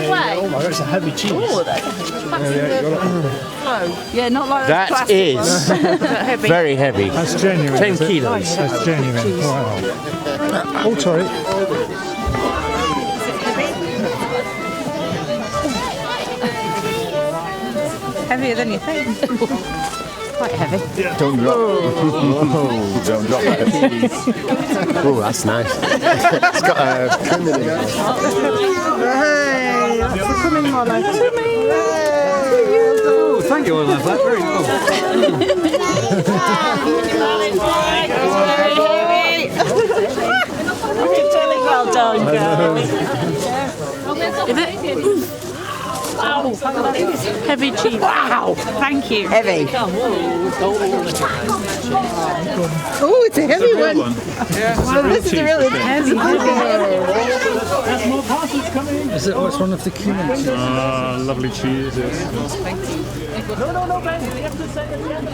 Oh my God, it's a heavy cheese. Oh, that's a heavy cheese. Yeah, not like That plastic is heavy. very heavy. That's genuine. 10 is it? kilos. That's genuine. Wow. Oh, sorry. Heavier than you think. Quite heavy. Don't drop. Oh, don't drop that. Oh, that's nice. It's got a trim in it. Hey, that's for coming on to me. Oh, thank you, Olaf. That's very cool. Well done, girls. Is it? Wow. Heavy cheese. Wow. Thank you. Heavy. Oh, it's a heavy one. Wow, this is a really heavy. There's more parcels coming in. Is it? Oh, it's one of the cumins. Ah, lovely cheese. Thank you. No, Ben. We have to say it again.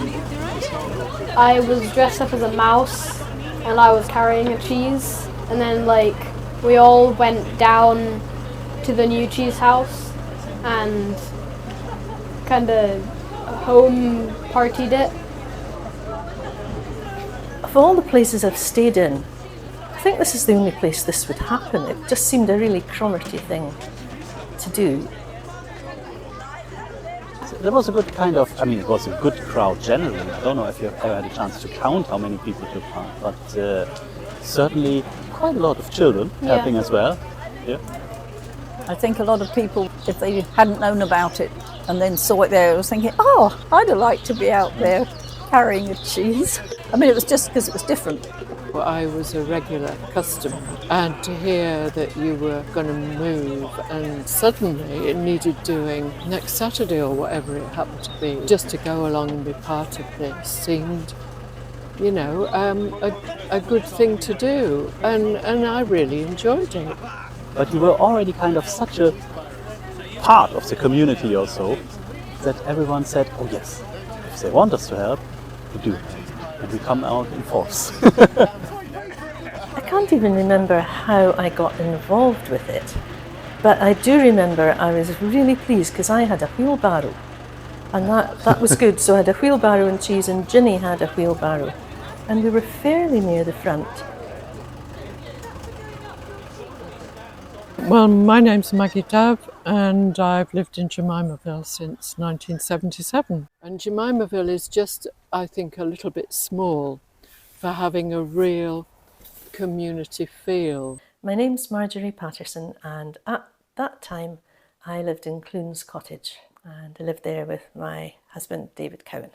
I was dressed up as a mouse and I was carrying a cheese, and then we all went down to the new cheese house and kind of home partied it. Of all the places I've stayed in, I think this is the only place this would happen. It just seemed a really cromarty thing to do. There was a good it was a good crowd generally. I don't know if you ever had a chance to count how many people took part, but certainly quite a lot of children helping as well. Yeah. I think a lot of people, if they hadn't known about it and then saw it there, was thinking, oh, I'd have liked to be out there carrying a cheese. I mean, it was just because it was different. Well, I was a regular customer, and to hear that you were going to move and suddenly it needed doing next Saturday or whatever it happened to be, just to go along and be part of this seemed, a good thing to do, and I really enjoyed it. But you were already kind of such a part of the community also that everyone said, oh yes, if they want us to help, we do. And we come out in force. I can't even remember how I got involved with it, but I do remember I was really pleased because I had a wheelbarrow, and that was good. So I had a wheelbarrow and cheese, and Ginny had a wheelbarrow, and we were fairly near the front. Well, my name's Maggie Dove, and I've lived in Jemimaville since 1977. And Jemimaville is just, I think, a little bit small for having a real community feel. My name's Marjorie Patterson, and at that time I lived in Clunes Cottage, and I lived there with my husband David Cowan.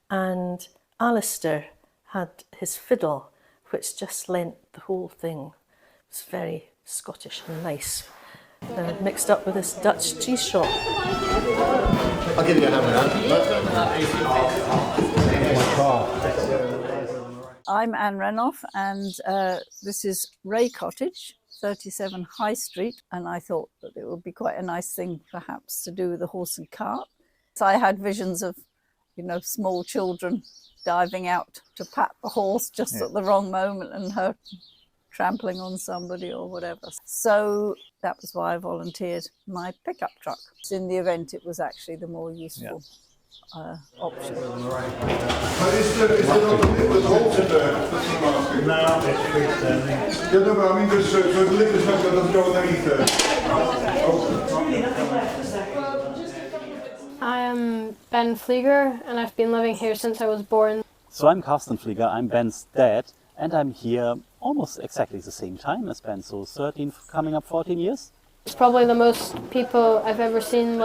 And Alistair had his fiddle, which just lent the whole thing. It was very Scottish and nice, mixed up with this Dutch cheese shop. I'll give you a hand I'm Anne Renoff, and this is Ray Cottage, 37 High Street, and I thought that it would be quite a nice thing perhaps to do with a horse and cart. So I had visions of, small children diving out to pat the horse just at the wrong moment and her trampling on somebody or whatever. So that was why I volunteered my pickup truck. In the event, it was actually the more useful option. Maar is er nog een holt in de masker? No, it's fixed, I think. Ja, no, but I mean, dus the lip is not going to go underneath. I am Ben Flieger, and I've been living here since I was born. So I'm Carsten Flieger, I'm Ben's dad, and I'm here almost exactly the same time as Ben, so 13, coming up 14 years. It's probably the most people I've ever seen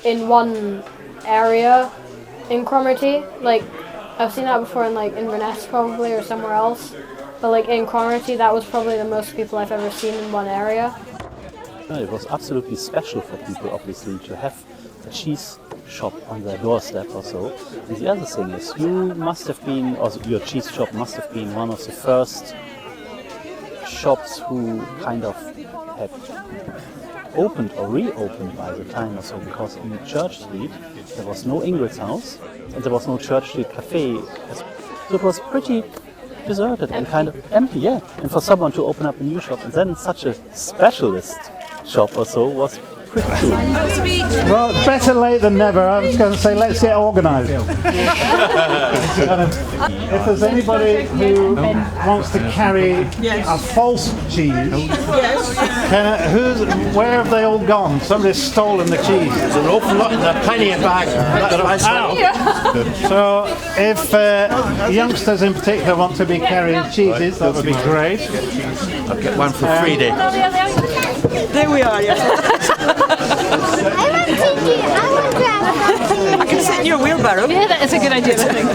in one area in Cromarty. I've seen that before in Inverness probably or somewhere else, but in Cromarty that was probably the most people I've ever seen in one area. It was absolutely special for people obviously to have a cheese shop on their doorstep or so. And the other thing is, you must have been, or your cheese shop must have been one of the first shops who kind of had opened or reopened by the time or so, because in Church Street there was no Ingrid's house and there was no Church Street cafe. So it was pretty deserted and kind of empty, And for someone to open up a new shop and then such a specialist shop or so was pretty cool. Well, better late than never. I was going to say, let's get organised. If there's anybody who wants to carry a false cheese, where have they all gone? Somebody's stolen the cheese. There's an awful lot in there, plenty of bags. So if youngsters in particular want to be carrying cheeses, that would be great. I'll get one for free then. There we are, yeah. I can sit in your wheelbarrow. Yeah, that is a good idea, I think.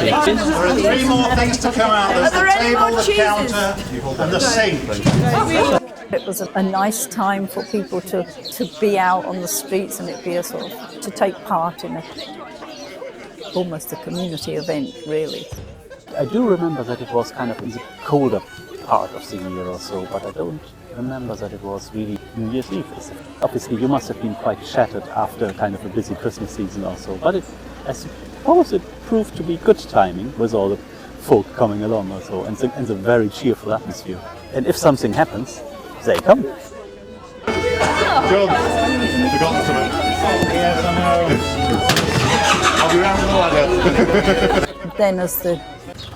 There are 3 more things to come out. There's the table, the counter, and the sink. It was a nice time for people to be out on the streets, and it be a sort of to take part in almost a community event, really. I do remember that it was kind of in the colder part of the year or so, but I don't remember that it was really New Year's Eve. Obviously, you must have been quite shattered after kind of a busy Christmas season or so, but I suppose it proved to be good timing with all the folk coming along or so, and the very cheerful atmosphere. And if something happens, they come. John, forgotten something. Yes, I know. I'll be round the ladder. Then as the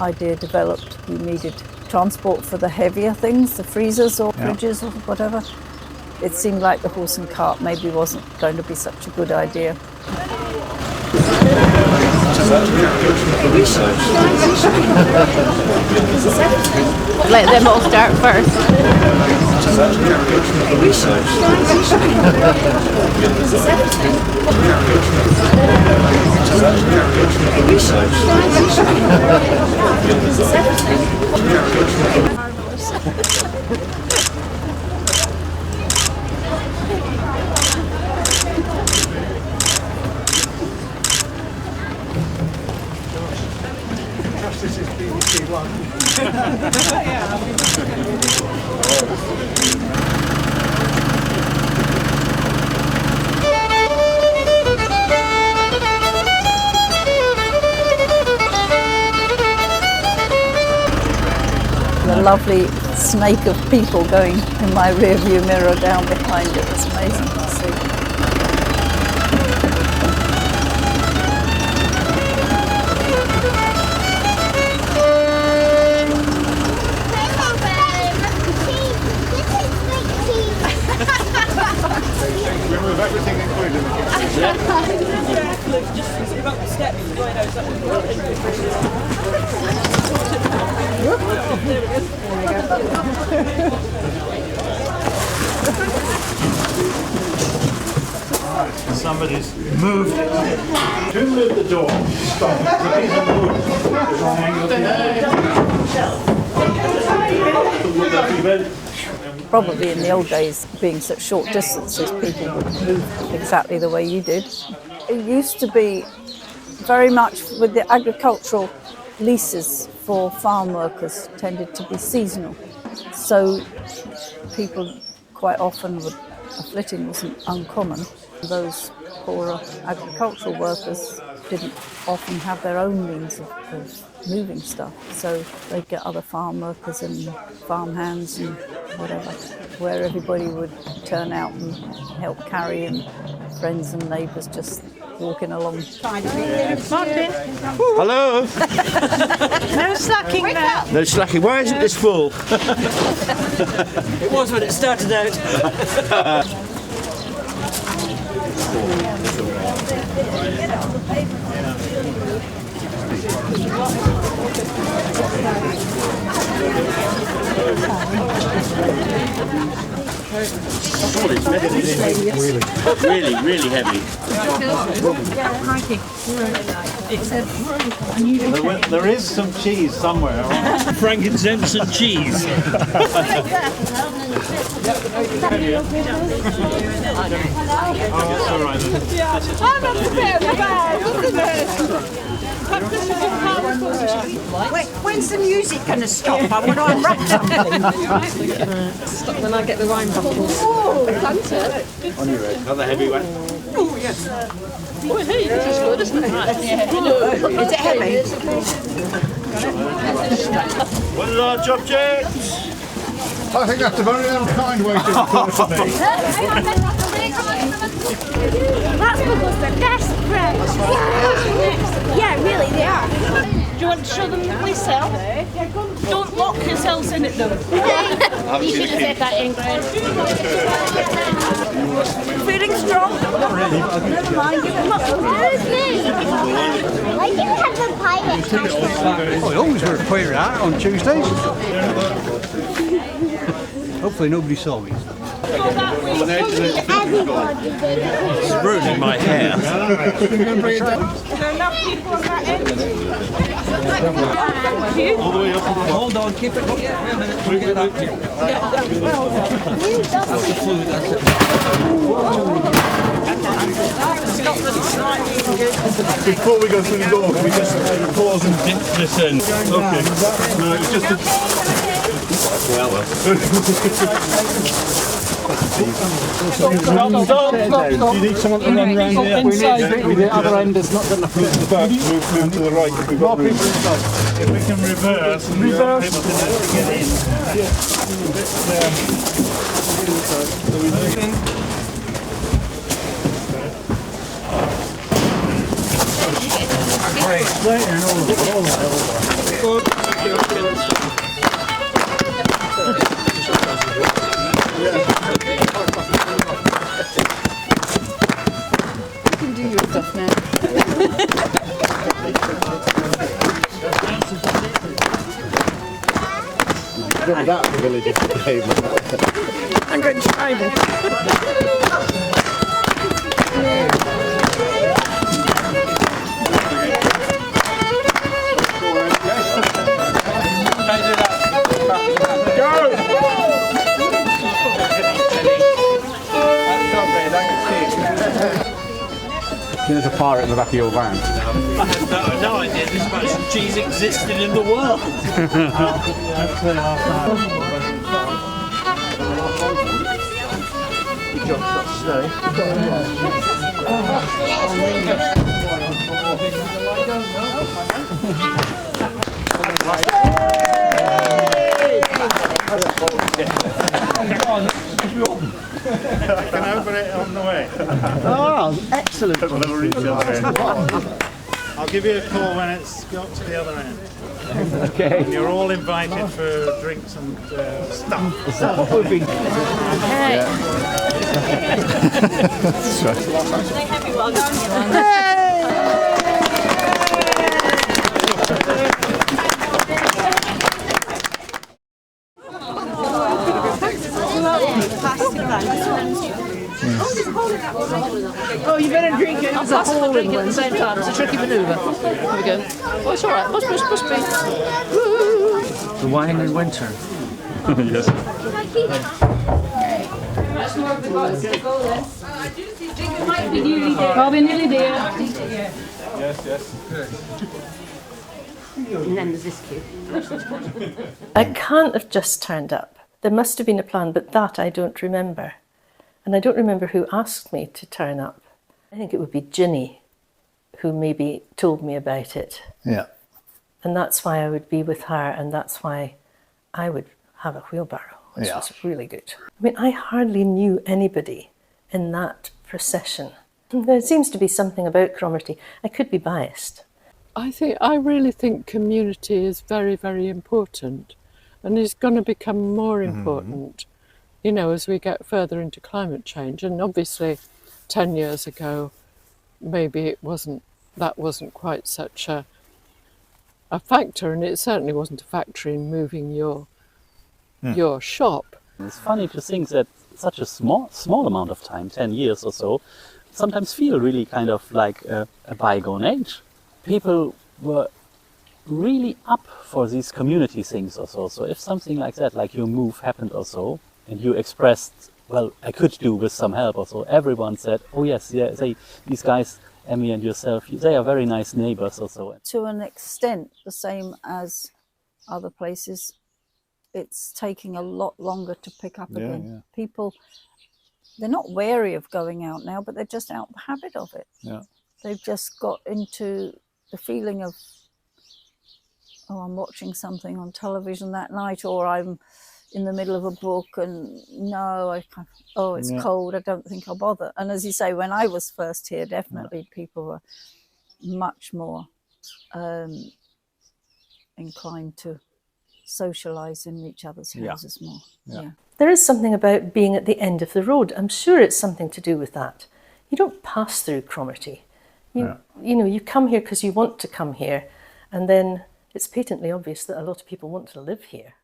idea developed, we needed transport for the heavier things, the freezers or fridges or whatever. It seemed like the horse and cart maybe wasn't going to be such a good idea. Let them all start first. This is BBC One. The lovely snake of people going in my rear view mirror down behind it was amazing to see. Remove everything including the Somebody's moved it. Who moved the door? Stop. These are moved. Wrong angle. Probably in the old days, being such short distances, people would move exactly the way you did. It used to be very much with the agricultural leases for farm workers tended to be seasonal. So people quite often would, a flitting wasn't uncommon. Those poorer agricultural workers didn't often have their own means of moving stuff, so they'd get other farm workers and farm hands and whatever, where everybody would turn out and help carry, and friends and neighbours just walking along. Hello? No slacking now. No slacking. Why isn't this full? It was when it started out. Really heavy. There is some cheese somewhere. Frankincense and cheese. That's all right. I'm not prepared for that, When's the music going to stop? I want to unwrap something. Stop when I get the wine bottles. Oh, Santa. On your head. Another heavy one. Oh, yes. Oh, hey, this is good, isn't it? Is it heavy? One large object. I think that's a very unkind way to refer to me. That's because they're desperate. Yeah, really, they are. Do you want to show them the place cell? Don't lock yourselves in at them. You should have said that, Ingrid. Feeling strong? Not really. Never mind, give it up. Why do you have a pirate hat? Oh, I always wear a pirate hat on Tuesdays. Hopefully nobody saw me. It's ruining my hair. Are there enough people on that end? All the way up. Hold on, keep it. Yeah, wait a minute. We'll get up here. That's the flu, that's it. Before we go through the door, can we just pause and dip this in? Okay. No, it was just a... Well. Stop. Do you need someone to run around here? The other end is not going to fit the back. Move to the right. We've got people inside. If we can reverse, and we are able to get in. You can do your stuff now. That the village of the pavement. I'm going to try this. There's a pirate in the back of your van. I had no idea this much cheese existed in the world. I can open it on the way. Oh, excellent. I'll give you a call when it's got to the other end. Okay. And you're all invited for drinks and stuff. Is that what we've been? Hey. Oh, you better drink it. It's a whole drink at the same time. It's a tricky manoeuvre. There we go. Oh, it's all right. Push, push, push, push. The wine in winter. Yes. Well, we're nearly there. Yes, yes. And then there's this queue. I can't have just turned up. There must have been a plan, but that I don't remember. And I don't remember who asked me to turn up. I think it would be Ginny who maybe told me about it. Yeah. And that's why I would be with her, and that's why I would have a wheelbarrow, which was really good. I mean, I hardly knew anybody in that procession. There seems to be something about Cromarty. I could be biased. I really think community is very, very important, and is going to become more important, you know, as we get further into climate change. And obviously 10 years ago, maybe that wasn't quite such a factor, and it certainly wasn't a factor in moving your shop. It's funny to think that such a small amount of time, 10 years or so, sometimes feel really kind of like a bygone age. People were really up for these community things or so. So if something like that, like your move happened or so, and you expressed, well, I could do with some help or so, everyone said, oh yes, yeah, these guys, Emmy and yourself, they are very nice neighbors or so. To an extent, the same as other places, it's taking a lot longer to pick up again. Yeah. People, they're not wary of going out now, but they're just out of the habit of it. Yeah. They've just got into the feeling of, oh, I'm watching something on television that night, or I'm, in the middle of a book and no, I can't, oh, it's cold, I don't think I'll bother. And as you say, when I was first here, definitely people were much more inclined to socialise in each other's houses more. Yeah. There is something about being at the end of the road. I'm sure it's something to do with that. You don't pass through Cromarty. You know, you come here because you want to come here, and then it's patently obvious that a lot of people want to live here.